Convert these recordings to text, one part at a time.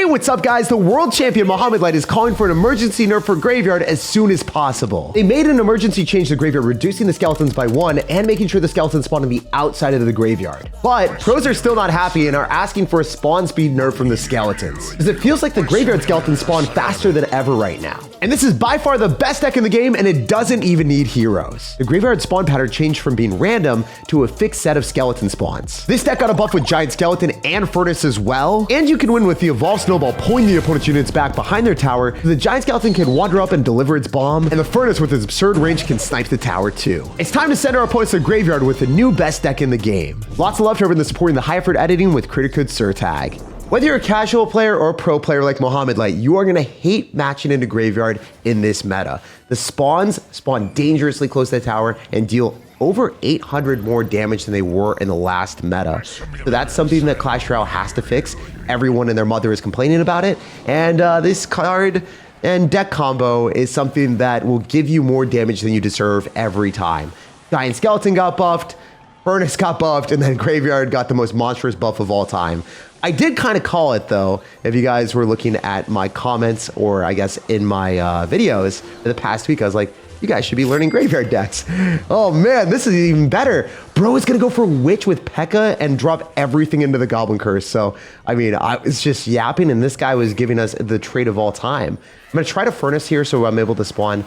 what's up guys? The world champion Mohamed Light is calling for an emergency nerf for Graveyard as soon as possible. They made an emergency change to Graveyard, reducing the skeletons by 1 and making sure the skeletons spawn on the outside of the Graveyard. But pros are still not happy and are asking for a spawn speed nerf from the skeletons, because it feels like the Graveyard skeletons spawn faster than ever right now. And this is by far the best deck in the game, and it doesn't even need heroes. The Graveyard spawn pattern changed from being random to a fixed set of skeleton spawns. This deck got a buff with Giant Skeleton and Furnace as well, and you can win with the Evolved Snowball pulling the opponent's units back behind their tower. The Giant Skeleton can wander up and deliver its bomb, and the Furnace with its absurd range can snipe the tower too. It's time to send our opponents to Graveyard with the new best deck in the game. Lots of love to everyone that's supporting the high effort editing with creator code SirTag. Whether you're a casual player or a pro player like Mohamed Light, you are going to hate matching into Graveyard in this meta. The spawns spawn dangerously close to the tower and deal over 800 more damage than they were in the last meta. So that's something that Clash Royale has to fix. Everyone and their mother is complaining about it. And this card and deck combo is something that will give you more damage than you deserve every time. Giant Skeleton got buffed, Furnace got buffed, and then Graveyard got the most monstrous buff of all time. I did kind of call it though, if you guys were looking at my comments or I guess in my videos for the past week, I was like, you guys should be learning Graveyard decks. Oh man, this is even better. Bro is gonna go for Witch with P.E.K.K.A. and drop everything into the Goblin Curse. So, I mean, I was just yapping and this guy was giving us the trade of all time. I'm gonna try to Furnace here so I'm able to spawn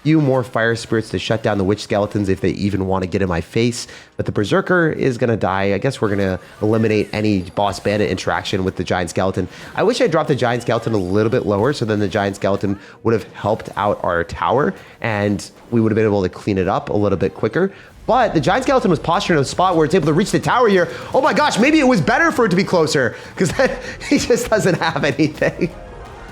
few more fire spirits to shut down the witch skeletons if they even want to get in my face, but the berserker is gonna die. I guess we're gonna eliminate any boss bandit interaction with the giant skeleton. I wish I dropped the giant skeleton a little bit lower so then the giant skeleton would have helped out our tower and we would have been able to clean it up a little bit quicker. But the giant skeleton was posturing in a spot where it's able to reach the tower here. Oh my gosh, maybe it was better for it to be closer because he just doesn't have anything.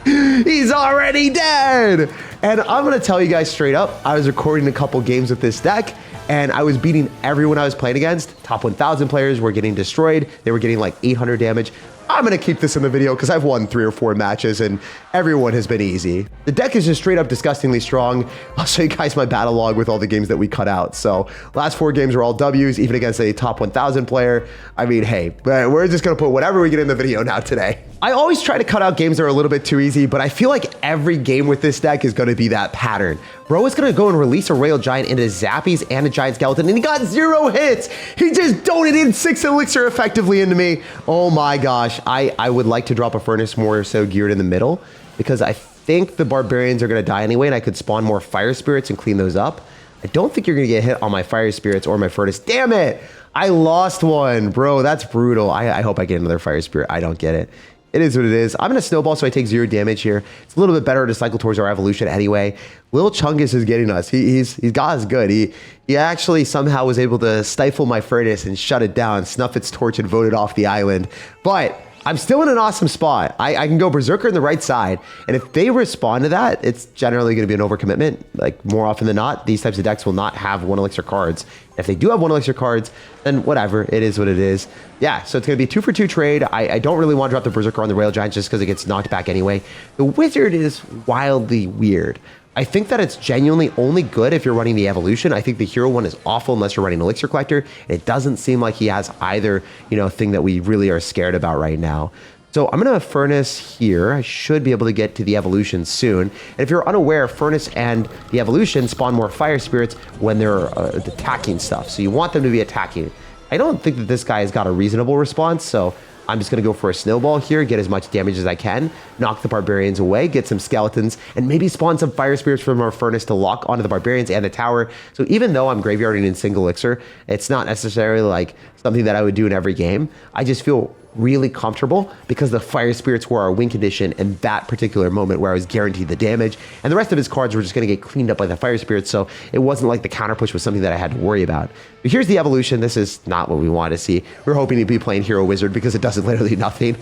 He's already dead. And I'm gonna tell you guys straight up, I was recording a couple games with this deck and I was beating everyone I was playing against. Top 1,000 players were getting destroyed. They were getting like 800 damage. I'm gonna keep this in the video because I've won 3 or 4 matches and everyone has been easy. The deck is just straight up disgustingly strong. I'll show you guys my battle log with all the games that we cut out. So last 4 games were all W's, even against a top 1,000 player. I mean, hey, we're just gonna put whatever we get in the video now today. I always try to cut out games that are a little bit too easy, but I feel like every game with this deck is gonna be that pattern. Bro is gonna go and release a Royal Giant into Zappies and a Giant Skeleton, and he got 0 hits. He just donated 6 elixir effectively into me. Oh my gosh, I would like to drop a Furnace more so geared in the middle, because I think the Barbarians are gonna die anyway, and I could spawn more Fire Spirits and clean those up. I don't think you're gonna get hit on my Fire Spirits or my Furnace. Damn it! I lost one, bro, that's brutal. I hope I get another Fire Spirit. I don't get it. It is what it is. I'm gonna snowball so I take 0 damage here. It's a little bit better to cycle towards our evolution anyway. Lil Chungus is getting us. He's got us good. He actually somehow was able to stifle my Furnace and shut it down, snuff its torch and vote it off the island. But I'm still in an awesome spot. I can go Berserker on the right side, and if they respond to that, it's generally going to be an overcommitment. Like, more often than not, these types of decks will not have 1 elixir cards. If they do have 1 elixir cards, then whatever, it is what it is. Yeah, so it's going to be a 2 for 2 trade. I don't really want to drop the Berserker on the Royal Giant just because it gets knocked back anyway. The Wizard is wildly weird. I think that it's genuinely only good if you're running the evolution. I think the hero one is awful unless you're running Elixir Collector. And it doesn't seem like he has either, thing that we really are scared about right now. So I'm gonna Furnace here. I should be able to get to the evolution soon. And if you're unaware, Furnace and the evolution spawn more Fire Spirits when they're attacking stuff. So you want them to be attacking. I don't think that this guy has got a reasonable response, so I'm just gonna go for a snowball here, get as much damage as I can, knock the Barbarians away, get some skeletons, and maybe spawn some Fire Spirits from our Furnace to lock onto the Barbarians and the tower. So even though I'm graveyarding in single elixir, it's not necessarily like something that I would do in every game. I just feel really comfortable because the Fire Spirits were our win condition in that particular moment where I was guaranteed the damage, and the rest of his cards were just going to get cleaned up by the Fire Spirits, so it wasn't like the counter push was something that I had to worry about. But here's the evolution. This is not what we want to see. We're hoping to be playing Hero Wizard because it does literally nothing.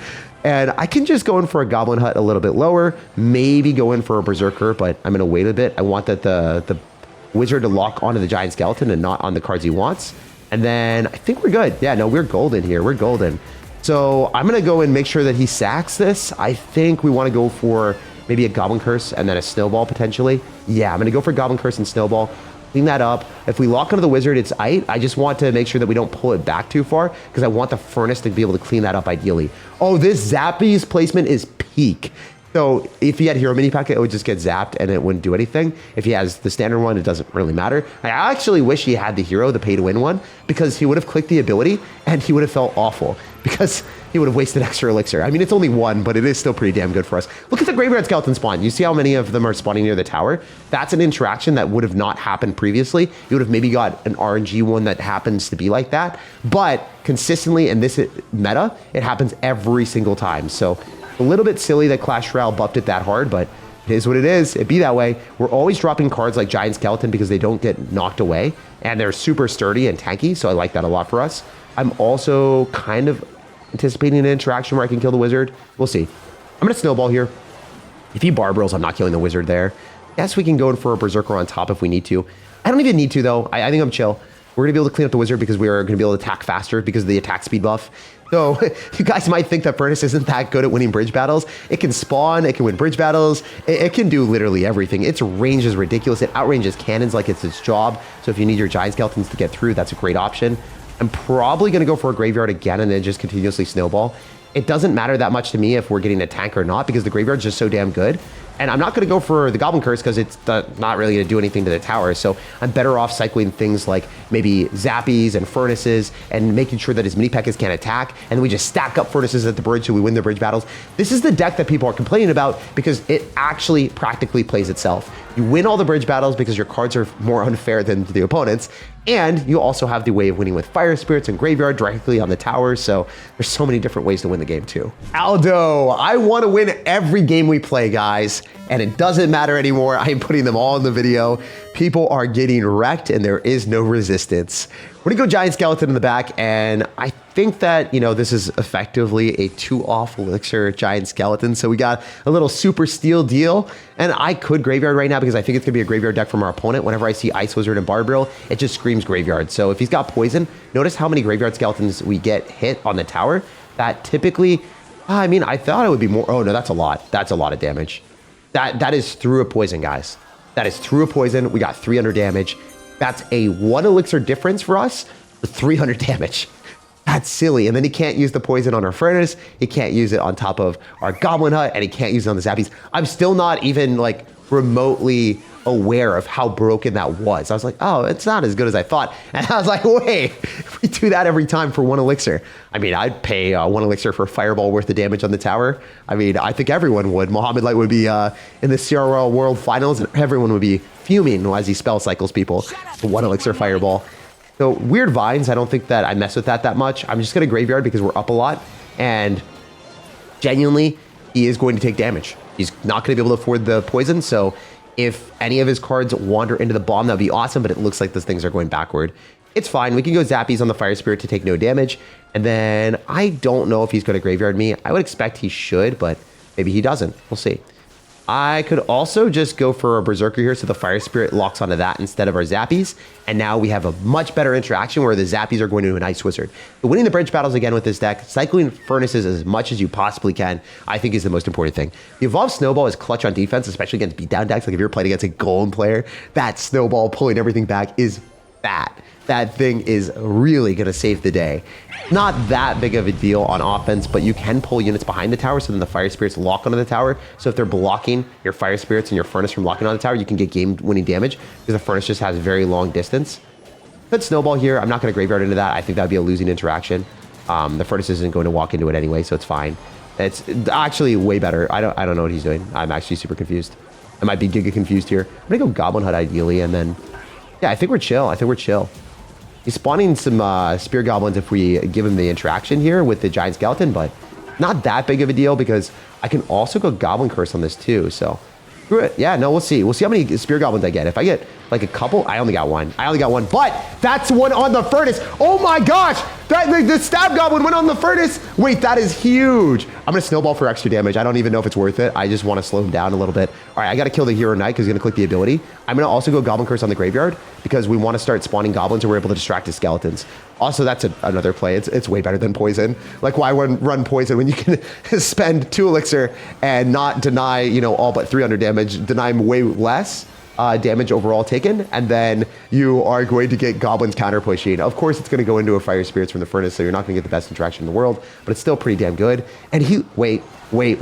And I can just go in for a Goblin Hut a little bit lower, maybe go in for a Berserker, but I'm going to wait a bit. I want that the Wizard to lock onto the Giant Skeleton and not on the cards he wants. And then I think we're good. Yeah, no, we're golden here. We're golden. So I'm going to go and make sure that he sacks this. I think we want to go for maybe a Goblin Curse and then a Snowball potentially. Yeah, I'm going to go for Goblin Curse and Snowball. clean that up. If we lock onto the wizard, it's aight. I just want to make sure that we don't pull it back too far because I want the furnace to be able to clean that up ideally. Oh, this Zappy's placement is peak. So if he had hero mini packet, it would just get zapped and it wouldn't do anything. If he has the standard one, it doesn't really matter. I actually wish he had the hero, the pay to win one, because he would have clicked the ability and he would have felt awful because he would have wasted extra elixir. I mean, it's only one, but it is still pretty damn good for us. Look at the graveyard skeleton spawn. You see how many of them are spawning near the tower? That's an interaction that would have not happened previously. You would have maybe got an RNG one that happens to be like that, but consistently in this meta, it happens every single time. So a little bit silly that Clash Royale buffed it that hard, but it is what it is. It be that way. We're always dropping cards like Giant Skeleton because they don't get knocked away, and they're super sturdy and tanky, so I like that a lot for us. I'm also kind of anticipating an interaction where I can kill the wizard. We'll see. I'm going to snowball here. If he barbarials, I'm not killing the wizard there. Yes, we can go in for a berserker on top if we need to. I don't even need to, though. I think I'm chill. We're going to be able to clean up the wizard because we are going to be able to attack faster because of the attack speed buff. So you guys might think that Furnace isn't that good at winning bridge battles. It can spawn, it can win bridge battles, it can do literally everything. Its range is ridiculous. It outranges cannons like it's its job. So if you need your giant skeletons to get through, that's a great option. I'm probably going to go for a graveyard again and then just continuously snowball. It doesn't matter that much to me if we're getting a tank or not because the graveyard's just so damn good. And I'm not going to go for the Goblin Curse because it's not really going to do anything to the tower. So I'm better off cycling things like maybe Zappies and Furnaces and making sure that his mini P.E.K.K.A.s can't attack. And then we just stack up Furnaces at the bridge so we win the bridge battles. This is the deck that people are complaining about because it actually practically plays itself. You win all the bridge battles because your cards are more unfair than the opponents. And you also have the way of winning with Fire Spirits and Graveyard directly on the towers. So there's so many different ways to win the game too. Aldo, I want to win every game we play, guys. And it doesn't matter anymore. I am putting them all in the video. People are getting wrecked and there is no resistance. We're gonna go Giant Skeleton in the back. And I think that, you know, this is effectively a 2-off elixir Giant Skeleton. So we got a little super steal deal. And I could Graveyard right now because I think it's gonna be a Graveyard deck from our opponent. Whenever I see Ice Wizard and Barbarial, it just screams Graveyard. So if he's got Poison, notice how many Graveyard Skeletons we get hit on the tower. That typically, I mean, I thought it would be more. Oh no, that's a lot. That's a lot of damage. That is through a poison, guys. That is through a poison. We got 300 damage. That's a 1 elixir difference for us for 300 damage. That's silly. And then he can't use the poison on our furnace. He can't use it on top of our goblin hut, and he can't use it on the zappies. I'm still not even like remotely aware of how broken that was. I was like, oh, it's not as good as I thought. And I was like, wait, we do that every time for 1 elixir. I mean, I'd pay 1 elixir for a fireball worth of damage on the tower. I mean, I think everyone would. Mohammed Light would be in the CRL World Finals, and everyone would be fuming as he spell cycles people for 1 elixir fireball. So weird vines, I don't think that I mess with that much. I'm just going to graveyard because we're up a lot. And genuinely, he is going to take damage. He's not going to be able to afford the poison, so if any of his cards wander into the bomb, that would be awesome, but it looks like those things are going backward. It's fine. We can go Zappies on the Fire Spirit to take no damage. And then I don't know if he's going to graveyard me. I would expect he should, but maybe he doesn't. We'll see. I could also just go for a Berserker here so the Fire Spirit locks onto that instead of our Zappies. And now we have a much better interaction where the Zappies are going to an Ice Wizard. But winning the bridge battles again with this deck, cycling Furnaces as much as you possibly can, I think is the most important thing. The Evolved Snowball is clutch on defense, especially against beatdown decks. Like if you're playing against a Golem player, that Snowball pulling everything back is fat. That thing is really going to save the day. Not that big of a deal on offense, but you can pull units behind the tower so then the Fire Spirits lock onto the tower. So if they're blocking your Fire Spirits and your Furnace from locking on the tower, you can get game-winning damage because the Furnace just has very long distance. Good Snowball here. I'm not going to graveyard into that. I think that would be a losing interaction. The Furnace isn't going to walk into it anyway, so it's fine. It's actually way better. I don't know what he's doing. I'm actually super confused. I might be giga confused here. I'm going to go Goblin Hut ideally, and then... yeah, I think we're chill. I think we're chill. He's spawning some Spear Goblins if we give him the interaction here with the Giant Skeleton, but not that big of a deal because I can also go Goblin Curse on this too, so... screw it. Yeah, no, we'll see. We'll see how many Spear Goblins I get. If I get like a couple, I only got one. But that's one on the Furnace. Oh my gosh! The Stab Goblin went on the Furnace! Wait, that is huge! I'm gonna Snowball for extra damage. I don't even know if it's worth it. I just want to slow him down a little bit. All right, I gotta kill the Hero Knight because he's gonna click the ability. I'm gonna also go Goblin Curse on the Graveyard because we want to start spawning Goblins and we're able to distract his Skeletons. Also, that's another play. It's way better than Poison. Like, why run Poison when you can spend 2 elixir and not deny, you know, all but 300 damage, deny him way less? damage overall taken, and then you are going to get Goblins counter pushing. Of course, it's going to go into a Fire Spirits from the Furnace, so you're not going to get the best interaction in the world, but it's still pretty damn good. And he, wait. My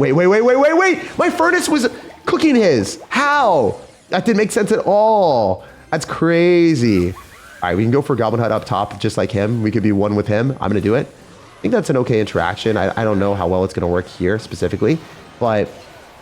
Furnace was cooking his. How? That didn't make sense at all. That's crazy. All right, we can go for Goblin Hut up top, just like him. We could be one with him. I'm going to do it. I think that's an okay interaction. I don't know how well it's going to work here specifically, but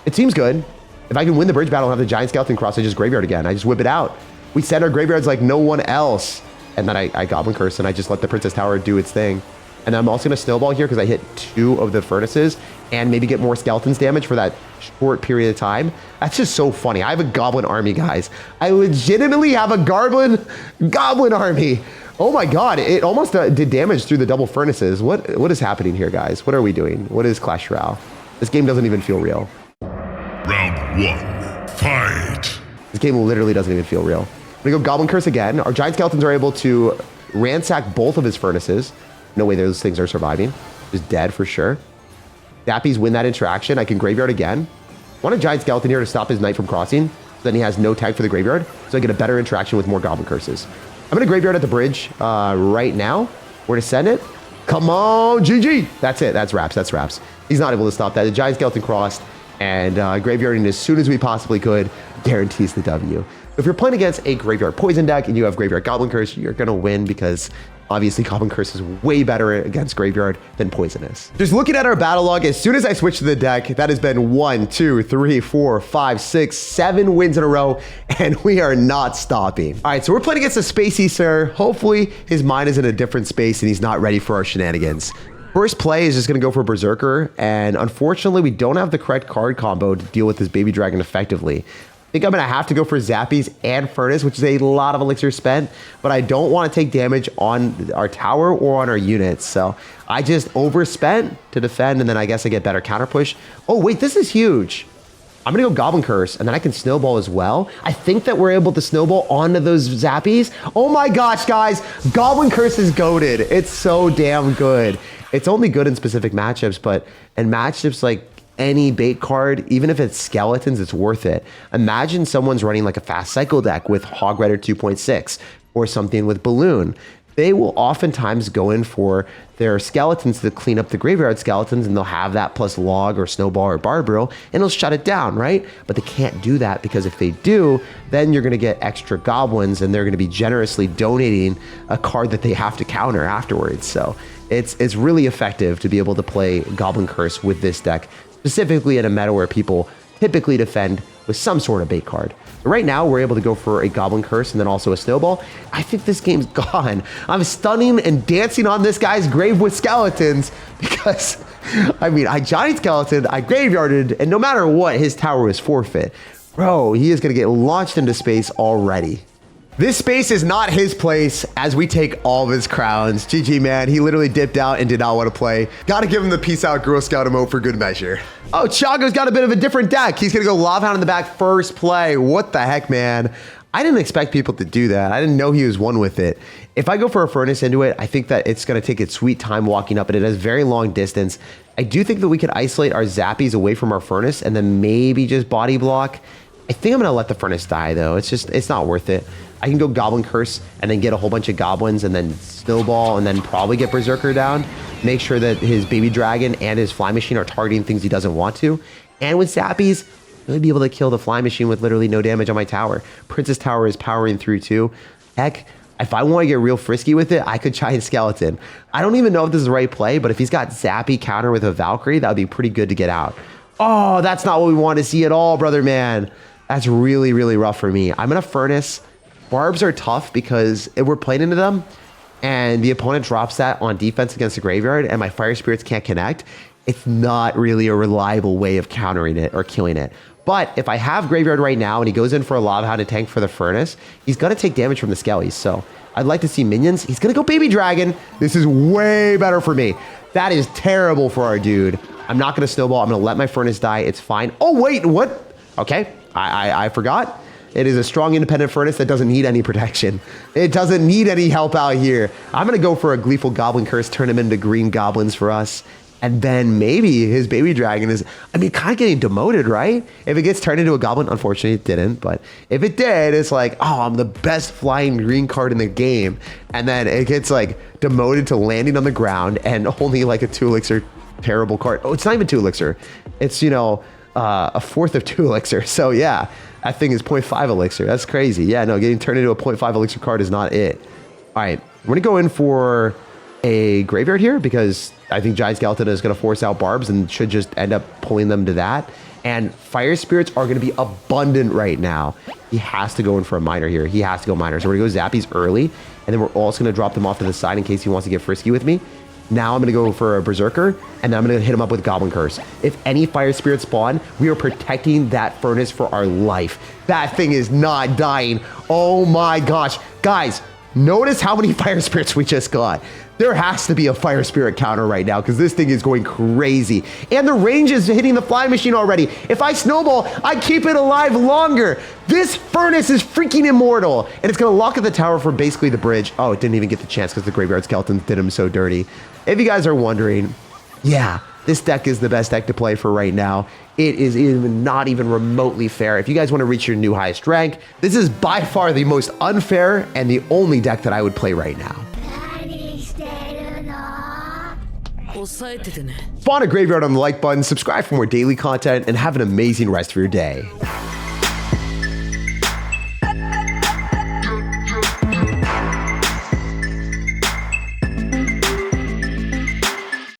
it seems good. If I can win the bridge battle and have the Giant Skeleton cross, I just graveyard again. I just whip it out. We set our graveyards like no one else. And then I Goblin Curse and I just let the Princess Tower do its thing. And then I'm also going to snowball here because I hit 2 of the furnaces and maybe get more skeletons damage for that short period of time. That's just so funny. I have a Goblin army, guys. I legitimately have a Goblin army. Oh my God, it almost did damage through the double furnaces. What is happening here, guys? What are we doing? What is Clash Royale? This game doesn't even feel real. Round 1, fight. This game literally doesn't even feel real. I'm gonna go Goblin Curse again. Our Giant Skeletons are able to ransack both of his furnaces. No way those things are surviving. Just dead for sure. Zappies win that interaction. I can graveyard again. I want a Giant Skeleton here to stop his Knight from crossing. So then he has no tag for the graveyard. So I get a better interaction with more Goblin Curses. I'm gonna graveyard at the bridge right now. We're gonna send it. Come on, GG. That's it, that's wraps. He's not able to stop that. The Giant Skeleton crossed and graveyarding as soon as we possibly could guarantees the W. If you're playing against a graveyard poison deck and you have graveyard Goblin Curse, you're gonna win because obviously Goblin Curse is way better against graveyard than poison is. Just looking at our battle log, as soon as I switch to the deck, that has been 1, 2, 3, 4, 5, 6, 7 wins in a row, and we are not stopping. All right, so we're playing against a Spacey Sir. Hopefully his mind is in a different space and he's not ready for our shenanigans. First play is just going to go for Berserker, and unfortunately we don't have the correct card combo to deal with this Baby Dragon effectively. I think I'm going to have to go for Zappies and Furnace, which is a lot of elixir spent, but I don't want to take damage on our tower or on our units. So I just overspent to defend, and then I guess I get better counter push. Oh, wait, this is huge. I'm going to go Goblin Curse, and then I can snowball as well. I think that we're able to snowball onto those Zappies. Oh my gosh, guys. Goblin Curse is goated. It's so damn good. It's only good in specific matchups, but in matchups like any bait card, even if it's skeletons, it's worth it. Imagine someone's running like a fast cycle deck with Hog Rider 2.6 or something with Balloon. They will oftentimes go in for their skeletons to clean up the graveyard skeletons, and they'll have that plus Log or Snowball or Barbarial, and it'll shut it down, right? But they can't do that because if they do, then you're going to get extra goblins, and they're going to be generously donating a card that they have to counter afterwards. So it's really effective to be able to play Goblin Curse with this deck, specifically in a meta where people typically defend with some sort of bait card. But right now, we're able to go for a Goblin Curse and then also a Snowball. I think this game's gone. I'm stunning and dancing on this guy's grave with skeletons because, I mean, I Giant Skeleton, I graveyarded, and no matter what, his tower was forfeit. Bro, he is going to get launched into space already. This space is not his place as we take all of his crowns. GG, man. He literally dipped out and did not want to play. Gotta give him the peace out Girl Scout emote for good measure. Oh, Chago's got a bit of a different deck. He's gonna go Lava Hound in the back first play. What the heck, man? I didn't expect people to do that. I didn't know he was one with it. If I go for a Furnace into it, I think that it's gonna take its sweet time walking up, and it has very long distance. I do think that we could isolate our Zappies away from our Furnace and then maybe just body block. I think I'm gonna let the Furnace die though. It's not worth it. I can go Goblin Curse and then get a whole bunch of goblins and then Snowball and then probably get Berserker down. Make sure that his Baby Dragon and his Fly Machine are targeting things he doesn't want to. And with Zappies, really be able to kill the Fly Machine with literally no damage on my tower. Princess Tower is powering through too. Heck, if I want to get real frisky with it, I could Giant Skeleton. I don't even know if this is the right play, but if he's got Zappy counter with a Valkyrie, that would be pretty good to get out. Oh, that's not what we want to see at all, brother man. That's really, really rough for me. I'm going to Furnace. Barbs are tough because if we're playing into them and the opponent drops that on defense against the graveyard and my Fire Spirits can't connect, it's not really a reliable way of countering it or killing it. But if I have graveyard right now and he goes in for a Lava Hound to tank for the Furnace, he's going to take damage from the Skellies. So I'd like to see minions. He's going to go Baby Dragon. This is way better for me. That is terrible for our dude. I'm not going to Snowball. I'm going to let my Furnace die. It's fine. Oh, wait, what? Okay, I forgot. It is a strong independent Furnace that doesn't need any protection. It doesn't need any help out here. I'm going to go for a Gleeful Goblin Curse, turn him into green goblins for us. And then maybe his baby dragon is, I mean, kind of getting demoted, right? If it gets turned into a goblin, unfortunately it didn't, but if it did, it's like, oh, I'm the best flying green card in the game. And then it gets like demoted to landing on the ground and only like a 2 elixir terrible card. Oh, it's not even 2 elixir. It's, you know, a fourth of 2 elixir. So yeah, that thing is 0.5 elixir. That's crazy. Yeah, no, getting turned into a 0.5 elixir card is not it. All right, we're gonna go in for a graveyard here because I think Giant Skeleton is going to force out Barbs and should just end up pulling them to that. And Fire Spirits are going to be abundant right now. He has to go in for a Miner here. He has to go Miner. So we're going to go Zappies early, and then we're also going to drop them off to the side in case he wants to get frisky with me. Now I'm going to go for a Berserker, and then I'm going to hit him up with Goblin Curse. If any Fire Spirits spawn, we are protecting that furnace for our life. That thing is not dying. Oh my gosh. Guys, notice how many Fire Spirits we just got. There has to be a Fire Spirit counter right now because this thing is going crazy. And the range is hitting the flying machine already. If I snowball, I keep it alive longer. This furnace is freaking immortal. And it's going to lock at the tower for basically the bridge. Oh, it didn't even get the chance because the Graveyard Skeletons did him so dirty. If you guys are wondering, yeah, this deck is the best deck to play for right now. It is not even remotely fair. If you guys want to reach your new highest rank, this is by far the most unfair and the only deck that I would play right now. Spawn a graveyard on the like button, subscribe for more daily content, and have an amazing rest of your day.